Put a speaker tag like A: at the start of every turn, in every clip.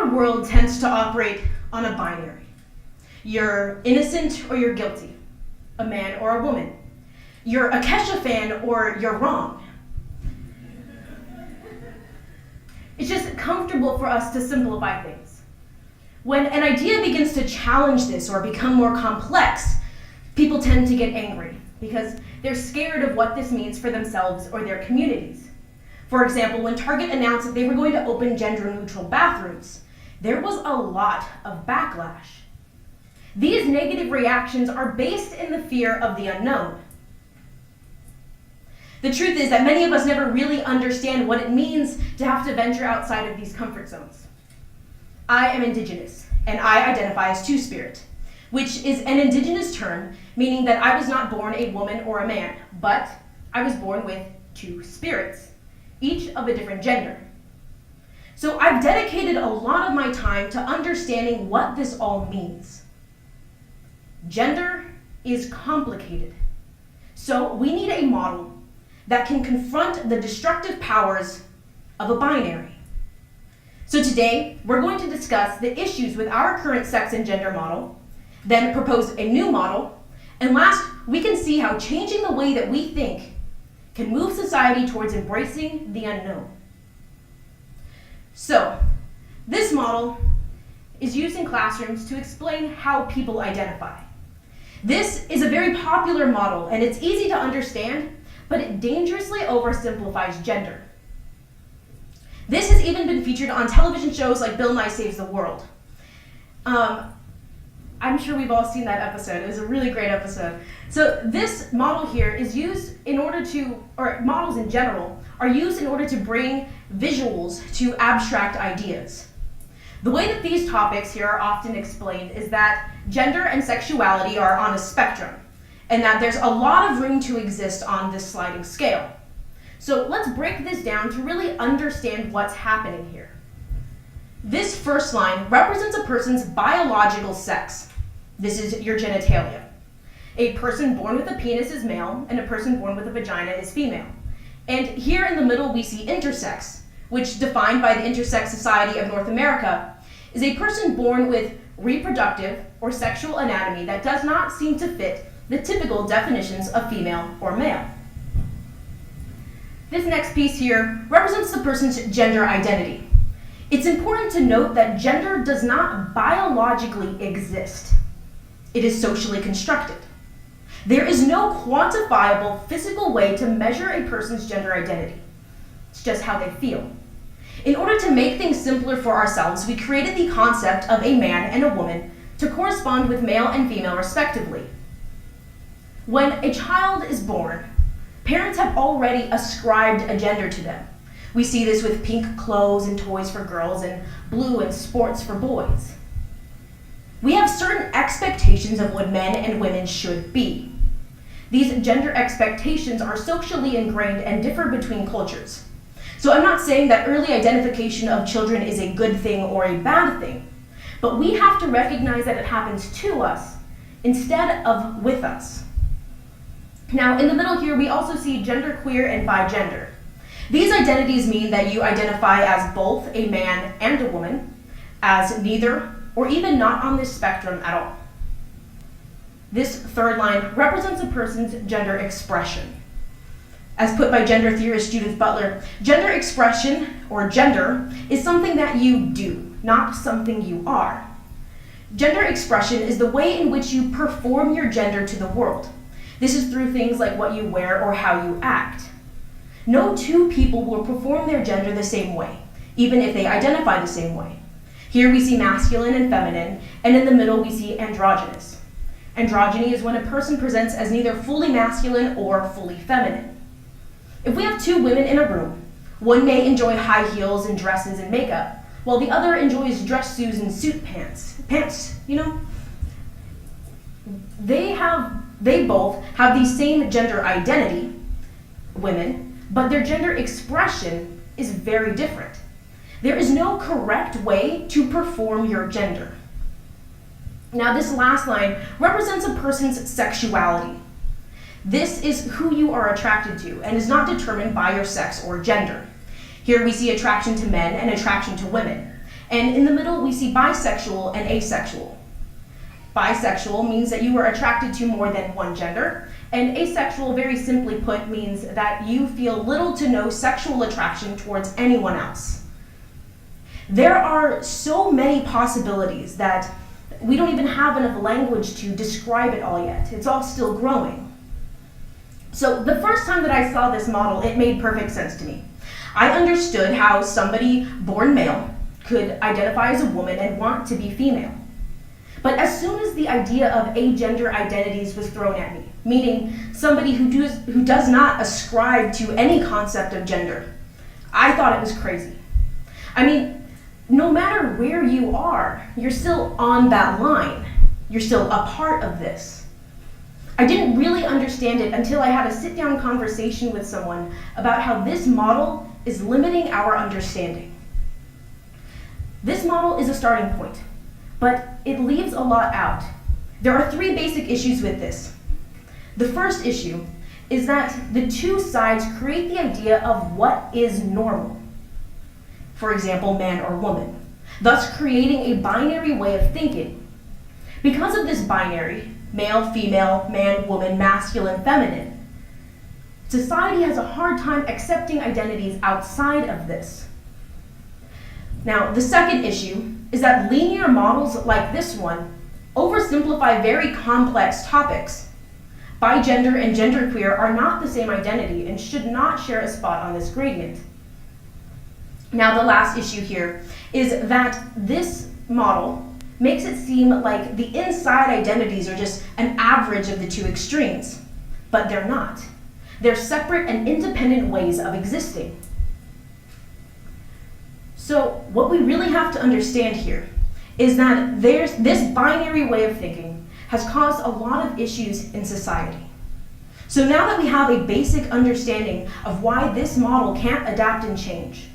A: our world tends to operate on a binary. You're innocent or you're guilty, a man or a woman. You're a Kesha fan or you're wrong. It's just comfortable for us to simplify things. When an idea begins to challenge this or become more complex, people tend to get angry because they're scared of what this means for themselves or their communities. For example, when Target announced that they were going to open gender-neutral bathrooms, there was a lot of backlash. These negative reactions are based in the fear of the unknown. The truth is that many of us never really understand what it means to have to venture outside of these comfort zones. I am Indigenous, and I identify as Two-Spirit, which is an Indigenous term meaning that I was not born a woman or a man, but I was born with two spirits, each of a different gender. So I've dedicated a lot of my time to understanding what this all means. Gender is complicated, so we need a model that can confront the destructive powers of a binary. So today, we're going to discuss the issues with our current sex and gender model, then propose a new model, and last, we can see how changing the way that we think can move society towards embracing the unknown. So, this model is used in classrooms to explain how people identify. This is a very popular model, and it's easy to understand, but it dangerously oversimplifies gender. This has even been featured on television shows like Bill Nye Saves the World. I'm sure we've all seen that episode. It was a really great episode. So this model here is used in order to, or models in general, are used in order to bring visuals to abstract ideas. The way that these topics here are often explained is that gender and sexuality are on a spectrum, and that there's a lot of room to exist on this sliding scale. So let's break this down to really understand what's happening here. This first line represents a person's biological sex. This is your genitalia. A person born with a penis is male, and a person born with a vagina is female. And here in the middle we see intersex, which, defined by the Intersex Society of North America, is a person born with reproductive or sexual anatomy that does not seem to fit the typical definitions of female or male. This next piece here represents the person's gender identity. It's important to note that gender does not biologically exist. It is socially constructed. There is no quantifiable physical way to measure a person's gender identity. It's just how they feel. In order to make things simpler for ourselves, we created the concept of a man and a woman to correspond with male and female respectively. When a child is born, parents have already ascribed a gender to them. We see this with pink clothes and toys for girls and blue and sports for boys. We have certain expectations of what men and women should be. These gender expectations are socially ingrained and differ between cultures. So I'm not saying that early identification of children is a good thing or a bad thing, but we have to recognize that it happens to us instead of with us. Now, in the middle here, we also see genderqueer and bigender. These identities mean that you identify as both a man and a woman, as neither, or even not on this spectrum at all. This third line represents a person's gender expression. As put by gender theorist Judith Butler, gender expression, or gender, is something that you do, not something you are. Gender expression is the way in which you perform your gender to the world. This is through things like what you wear or how you act. No two people will perform their gender the same way, even if they identify the same way. Here we see masculine and feminine, and in the middle we see androgynous. Androgyny is when a person presents as neither fully masculine or fully feminine. If we have two women in a room, one may enjoy high heels and dresses and makeup, while the other enjoys dress suits and suit pants, you know? They both have the same gender identity, women, but their gender expression is very different. There is no correct way to perform your gender. Now, this last line represents a person's sexuality. This is who you are attracted to and is not determined by your sex or gender. Here we see attraction to men and attraction to women. And in the middle, we see bisexual and asexual. Bisexual means that you are attracted to more than one gender, and asexual, very simply put, means that you feel little to no sexual attraction towards anyone else. There are so many possibilities that we don't even have enough language to describe it all yet. It's all still growing. So the first time that I saw this model, it made perfect sense to me. I understood how somebody born male could identify as a woman and want to be female. But as soon as the idea of agender identities was thrown at me, meaning somebody who does not ascribe to any concept of gender, I thought it was crazy. I mean, no matter where you are, you're still on that line. You're still a part of this. I didn't really understand it until I had a sit-down conversation with someone about how this model is limiting our understanding. This model is a starting point, but it leaves a lot out. There are three basic issues with this. The first issue is that the two sides create the idea of what is normal. For example, man or woman, thus creating a binary way of thinking. Because of this binary, male, female, man, woman, masculine, feminine, society has a hard time accepting identities outside of this. Now, the second issue is that linear models like this one oversimplify very complex topics. Bigender and genderqueer are not the same identity and should not share a spot on this gradient. Now, the last issue here is that this model makes it seem like the inside identities are just an average of the two extremes, but they're not. They're separate and independent ways of existing. So what we really have to understand here is that this binary way of thinking has caused a lot of issues in society. So now that we have a basic understanding of why this model can't adapt and change,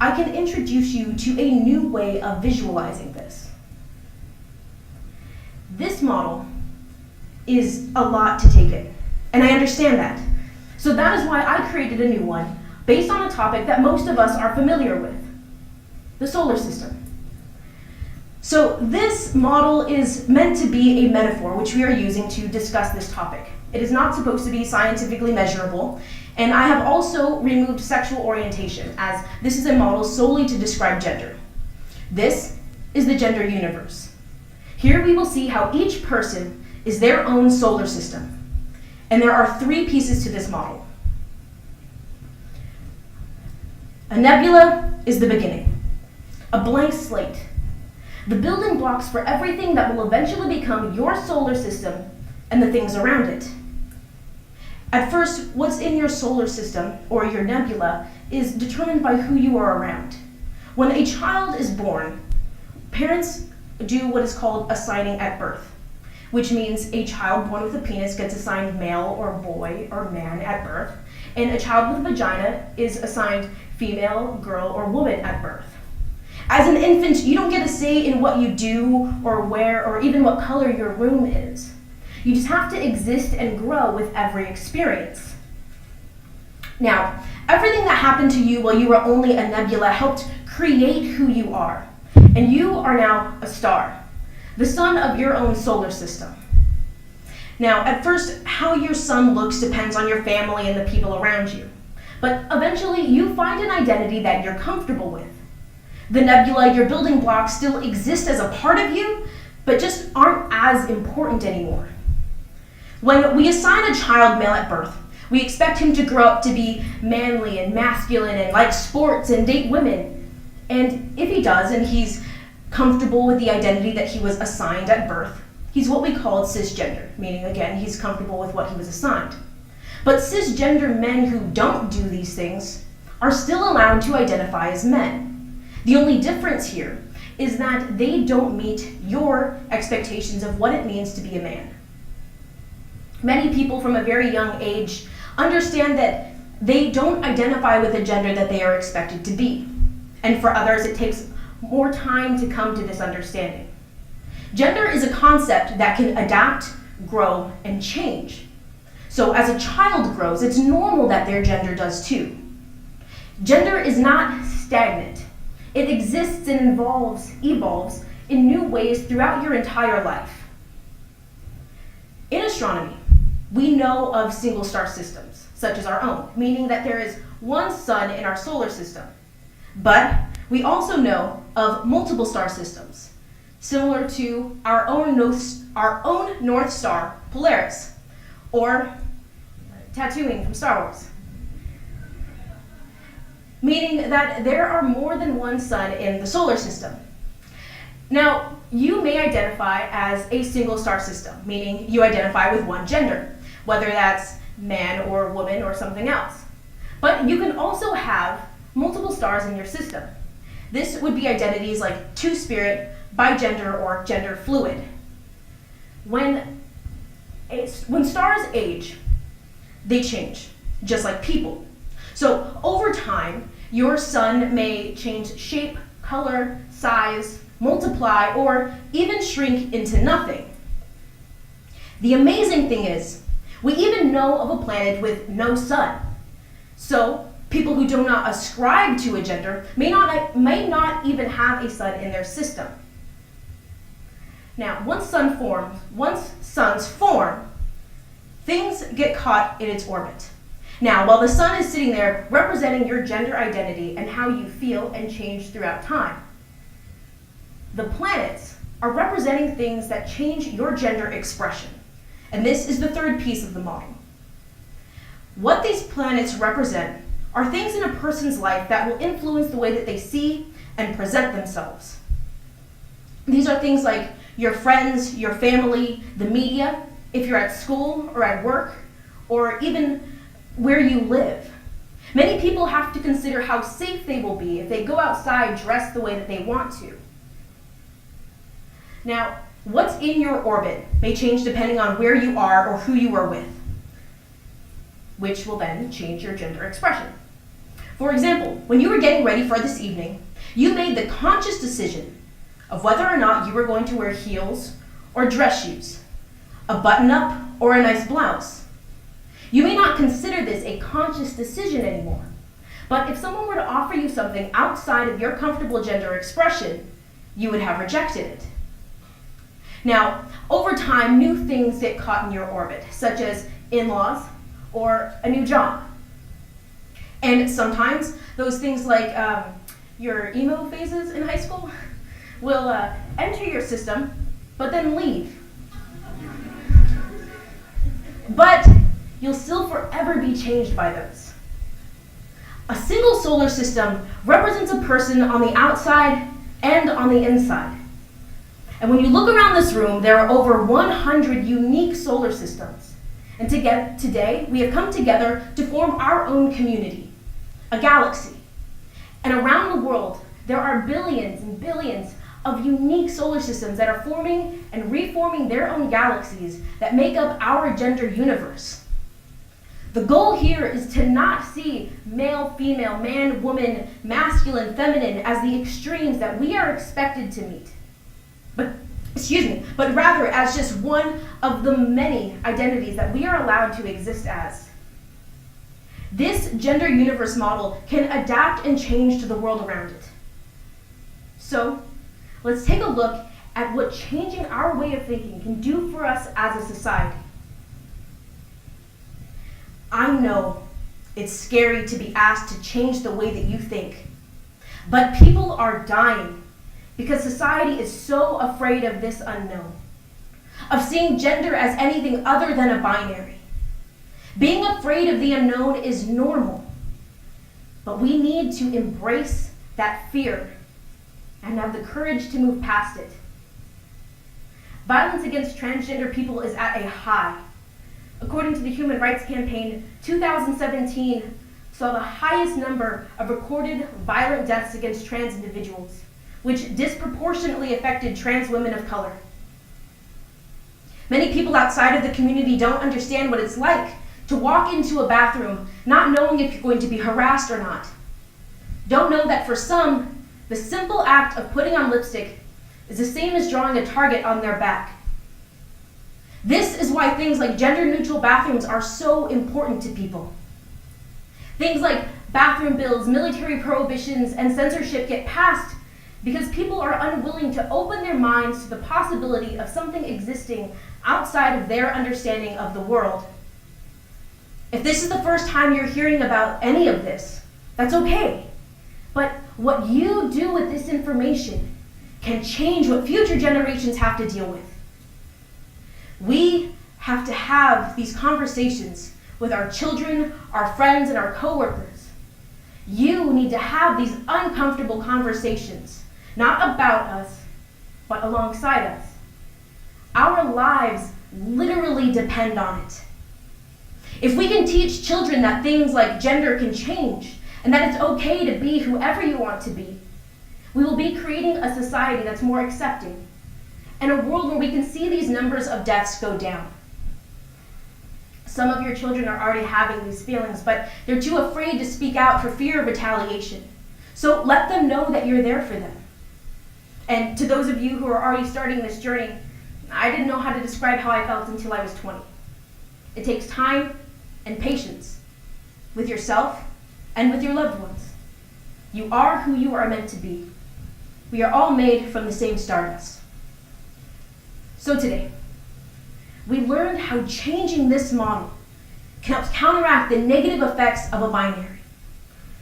A: I can introduce you to a new way of visualizing this. This model is a lot to take in, and I understand that. So that is why I created a new one based on a topic that most of us are familiar with, the solar system. So this model is meant to be a metaphor which we are using to discuss this topic. It is not supposed to be scientifically measurable, and I have also removed sexual orientation, as this is a model solely to describe gender. This is the gender universe. Here we will see how each person is their own solar system, and there are three pieces to this model. A nebula is the beginning, a blank slate, the building blocks for everything that will eventually become your solar system and the things around it. At first, what's in your solar system, or your nebula, is determined by who you are around. When a child is born, parents do what is called assigning at birth, which means a child born with a penis gets assigned male or boy or man at birth, and a child with a vagina is assigned female, girl, or woman at birth. As an infant, you don't get a say in what you do or wear or even what color your room is. You just have to exist and grow with every experience. Now, everything that happened to you while you were only a nebula helped create who you are. And you are now a star, the sun of your own solar system. Now, at first, how your sun looks depends on your family and the people around you. But eventually, you find an identity that you're comfortable with. The nebula, your building blocks, still exist as a part of you, but just aren't as important anymore. When we assign a child male at birth, we expect him to grow up to be manly and masculine and like sports and date women. And if he does, and he's comfortable with the identity that he was assigned at birth, he's what we call cisgender, meaning, again, he's comfortable with what he was assigned. But cisgender men who don't do these things are still allowed to identify as men. The only difference here is that they don't meet your expectations of what it means to be a man. Many people from a very young age understand that they don't identify with a gender that they are expected to be. And for others, it takes more time to come to this understanding. Gender is a concept that can adapt, grow, and change. So as a child grows, it's normal that their gender does too. Gender is not stagnant. It exists and evolves in new ways throughout your entire life. In astronomy, we know of single star systems, such as our own, meaning that there is one sun in our solar system. But we also know of multiple star systems, similar to our own North Star, Polaris, or Tatooine from Star Wars. Meaning that there are more than one sun in the solar system. Now, you may identify as a single star system, meaning you identify with one gender, whether that's man or woman or something else. But you can also have multiple stars in your system. This would be identities like two-spirit, bigender, or gender fluid. When stars age, they change, just like people. So over time, your sun may change shape, color, size, multiply, or even shrink into nothing. The amazing thing is, we even know of a planet with no sun. So people who do not ascribe to a gender may not even have a sun in their system. Now, once suns form, things get caught in its orbit. Now, while the sun is sitting there representing your gender identity and how you feel and change throughout time, the planets are representing things that change your gender expression. And this is the third piece of the model. What these planets represent are things in a person's life that will influence the way that they see and present themselves. These are things like your friends, your family, the media, if you're at school or at work, or even where you live. Many people have to consider how safe they will be if they go outside dressed the way that they want to. Now, what's in your orbit may change depending on where you are or who you are with, which will then change your gender expression. For example, when you were getting ready for this evening, you made the conscious decision of whether or not you were going to wear heels or dress shoes, a button-up or a nice blouse. You may not consider this a conscious decision anymore, but if someone were to offer you something outside of your comfortable gender expression, you would have rejected it. Now, over time, new things get caught in your orbit, such as in-laws or a new job. And sometimes those things like your emo phases in high school will enter your system, but then leave. But you'll still forever be changed by those. A single solar system represents a person on the outside and on the inside. And when you look around this room, there are over 100 unique solar systems. And today, we have come together to form our own community, a galaxy. And around the world, there are billions and billions of unique solar systems that are forming and reforming their own galaxies that make up our gender universe. The goal here is to not see male, female, man, woman, masculine, feminine as the extremes that we are expected to meet. But rather as just one of the many identities that we are allowed to exist as. This gender universe model can adapt and change to the world around it. So, let's take a look at what changing our way of thinking can do for us as a society. I know it's scary to be asked to change the way that you think, but people are dying because society is so afraid of this unknown, of seeing gender as anything other than a binary. Being afraid of the unknown is normal, but we need to embrace that fear and have the courage to move past it. Violence against transgender people is at a high. According to the Human Rights Campaign, 2017 saw the highest number of recorded violent deaths against trans individuals, which disproportionately affected trans women of color. Many people outside of the community don't understand what it's like to walk into a bathroom not knowing if you're going to be harassed or not. Don't know that for some, the simple act of putting on lipstick is the same as drawing a target on their back. This is why things like gender-neutral bathrooms are so important to people. Things like bathroom bills, military prohibitions, and censorship get passed because people are unwilling to open their minds to the possibility of something existing outside of their understanding of the world. If this is the first time you're hearing about any of this, that's okay. But what you do with this information can change what future generations have to deal with. We have to have these conversations with our children, our friends, and our coworkers. You need to have these uncomfortable conversations, not about us, but alongside us. Our lives literally depend on it. If we can teach children that things like gender can change and that it's okay to be whoever you want to be, we will be creating a society that's more accepting and a world where we can see these numbers of deaths go down. Some of your children are already having these feelings, but they're too afraid to speak out for fear of retaliation. So let them know that you're there for them. And to those of you who are already starting this journey, I didn't know how to describe how I felt until I was 20. It takes time and patience with yourself and with your loved ones. You are who you are meant to be. We are all made from the same stardust. So today, we learned how changing this model can help counteract the negative effects of a binary.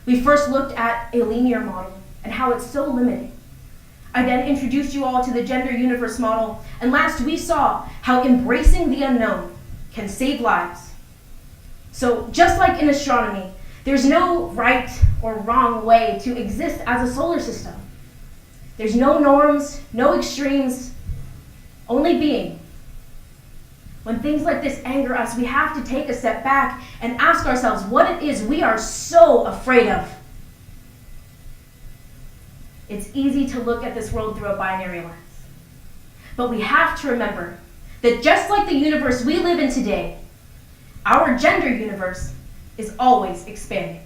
A: We first looked at a linear model and how it's so limiting. I then introduced you all to the gender universe model, and last we saw how embracing the unknown can save lives. So just like in astronomy, there's no right or wrong way to exist as a solar system. There's no norms, no extremes, only being. When things like this anger us, we have to take a step back and ask ourselves what it is we are so afraid of. It's easy to look at this world through a binary lens. But we have to remember that just like the universe we live in today, our gender universe is always expanding.